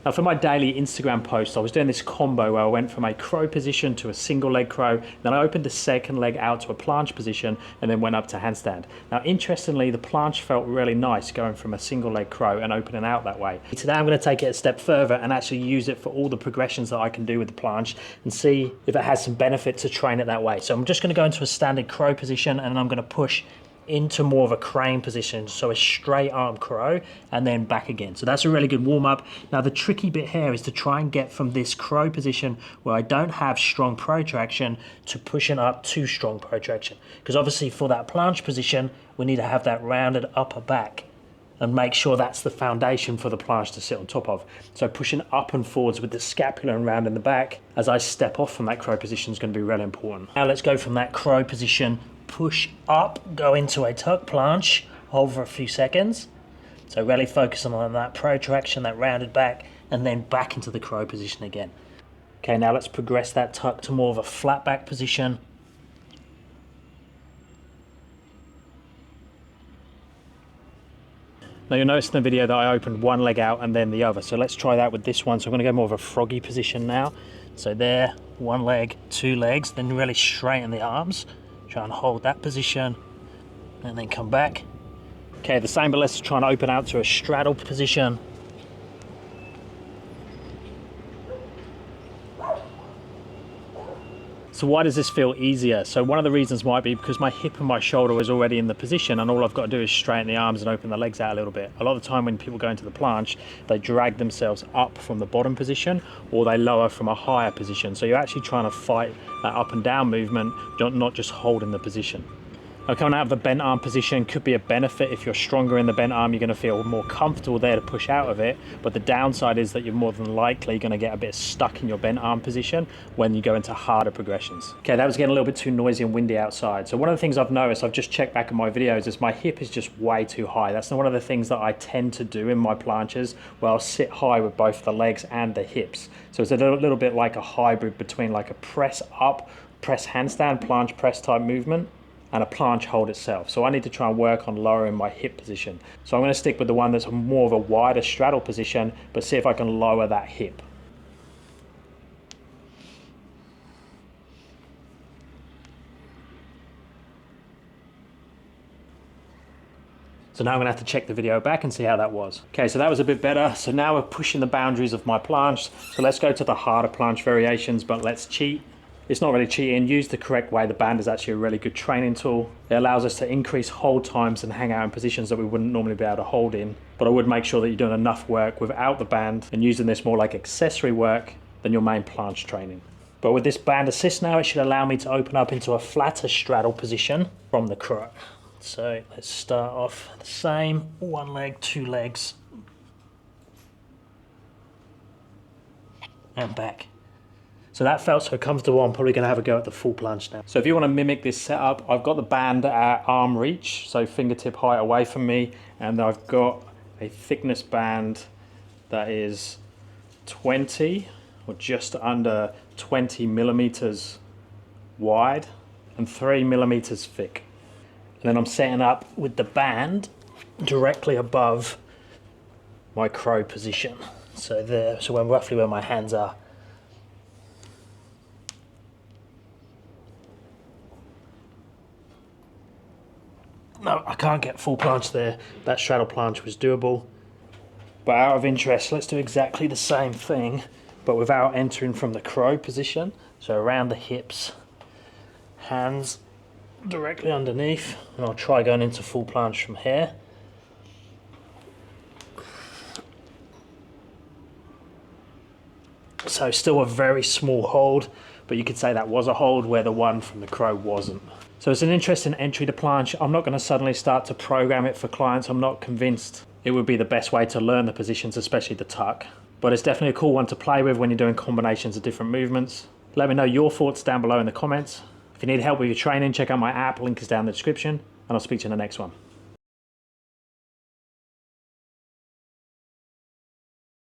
Now for my daily Instagram post, I was doing this combo where I went from a crow position to a single leg crow, then I opened the second leg out to a planche position and then went up to handstand. Now interestingly, the planche felt really nice going from a single leg crow and opening out that way. Today I'm going to take it a step further and actually use it for all the progressions that I can do with the planche and see if it has some benefit to train it that way. So I'm just going to go into a standard crow position and I'm going to push into more of a crane position, so a straight arm crow and then back again. So that's a really good warm up. Now the tricky bit here is to try and get from this crow position where I don't have strong protraction to pushing up to strong protraction, because obviously for that planche position we need to have that rounded upper back and make sure that's the foundation for the planche to sit on top of. So pushing up and forwards with the scapula and round in the back as I step off from that crow position is going to be really important. Now let's go from that crow position, push up, go into a tuck planche, hold for a few seconds. So really focusing on that protraction, that rounded back, and then back into the crow position again. Okay, now let's progress that tuck to more of a flat back position. Now you'll notice in the video that I opened one leg out and then the other. So let's try that with this one. So I'm going to go more of a froggy position now. So there, one leg, two legs, then really straighten the arms. Try and hold that position and then come back. Okay, the same, but let's try and open out to a straddle position. So why does this feel easier? So one of the reasons might be because my hip and my shoulder is already in the position and all I've got to do is straighten the arms and open the legs out a little bit. A lot of the time when people go into the planche, they drag themselves up from the bottom position or they lower from a higher position. So you're actually trying to fight that up and down movement, not just holding the position. Now coming out of the bent arm position could be a benefit. If you're stronger in the bent arm, you're going to feel more comfortable there to push out of it. But the downside is that you're more than likely going to get a bit stuck in your bent arm position when you go into harder progressions. Okay, that was getting a little bit too noisy and windy outside. So one of the things I've noticed, I've just checked back in my videos, is my hip is just way too high. That's one of the things that I tend to do in my planches, where I'll sit high with both the legs and the hips. So it's a little bit like a hybrid between like a press up, press handstand, planche press type movement, and a planche hold itself. So I need to try and work on lowering my hip position. So I'm going to stick with the one that's more of a wider straddle position, but see if I can lower that hip. So now I'm going to have to check the video back and see how that was. Okay, so that was a bit better. So now we're pushing the boundaries of my planche. So let's go to the harder planche variations, but let's cheat. It's not really cheating. Used the correct way, the band is actually a really good training tool. It allows us to increase hold times and hang out in positions that we wouldn't normally be able to hold in. But I would make sure that you're doing enough work without the band and using this more like accessory work than your main planche training. But with this band assist now, it should allow me to open up into a flatter straddle position from the crow. So let's start off the same, one leg, two legs, and back. So that felt so comfortable, I'm probably going to have a go at the full planche now. So if you want to mimic this setup, I've got the band at arm reach, so fingertip height away from me, and I've got a thickness band that is 20 or just under 20 millimeters wide and 3 millimeters thick. And then I'm setting up with the band directly above my crow position. So there, so roughly where my hands are. No, I can't get full planche there. That straddle planche was doable. But out of interest, let's do exactly the same thing, but without entering from the crow position. So around the hips, hands directly underneath, and I'll try going into full planche from here. So still a very small hold, but you could say that was a hold where the one from the crow wasn't. So it's an interesting entry to planche. I'm not going to suddenly start to program it for clients. I'm not convinced it would be the best way to learn the positions, especially the tuck. But it's definitely a cool one to play with when you're doing combinations of different movements. Let me know your thoughts down below in the comments. If you need help with your training, check out my app, link is down in the description, and I'll speak to you in the next one.